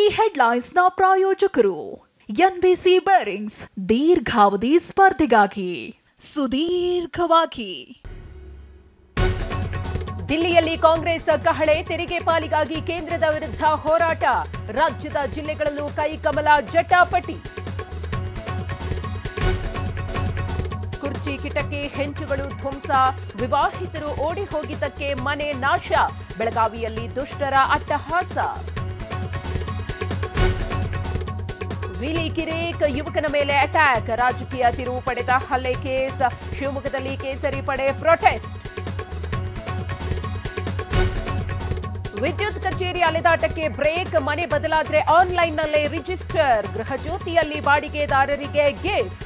ಈ ಹೆಡ್ಲೈನ್ಸ್ನ ಪ್ರಾಯೋಜಕರು NBC bearings ದೀರ್ಘಾವಧಿ ಸ್ಪರ್ಧೆಗಾಗಿ ಸುದೀರ್ಘವಾಗಿ. ದಿಲ್ಲಿಯಲ್ಲಿ ಕಾಂಗ್ರೆಸ್ ಕಹಳೆ, ತೆರಿಗೆ ಪಾಲಿಗಾಗಿ ಕೇಂದ್ರದ ವಿರುದ್ಧ ಹೋರಾಟ. ರಾಜ್ಯದ ಜಿಲ್ಲೆಗಳಲ್ಲೂ ಕೈಕಮಲ ಜಟಾಪಟಿ. ಕುರ್ಚಿ ಕಿಟಕಿ ಹೆಂಚುಗಳು ಧ್ವಂಸ, ವಿವಾಹಿತರು ಓಡಿ ಹೋಗಿದ್ದಕ್ಕೆ ಮನೆ ನಾಶ. ಬೆಳಗಾವಿಯಲ್ಲಿ ದುಷ್ಟರ ಅಟ್ಟಹಾಸ. ವಿಲಿಕಿರೇಕ್ ಯುವಕನ ಮೇಲೆ ಅಟ್ಯಾಕ್, ರಾಜಕೀಯ ತಿರುವು ಪಡೆದ ಹಲ್ಲೆ ಕೇಸ್. ಶಿವಮೊಗ್ಗದಲ್ಲಿ ಕೇಸರಿ ಪಡೆ ಪ್ರೊಟೆಸ್ಟ್. ವಿದ್ಯುತ್ ಕಚೇರಿ ಅಲೆದಾಟಕ್ಕೆ ಬ್ರೇಕ್, ಮನೆ ಬದಲಾದ್ರೆ ಆನ್ಲೈನ್ನಲ್ಲೇ ರಿಜಿಸ್ಟರ್. ಗೃಹಜ್ಯೋತಿಯಲ್ಲಿ ಬಾಡಿಗೆದಾರರಿಗೆ ಗಿಫ್ಟ್.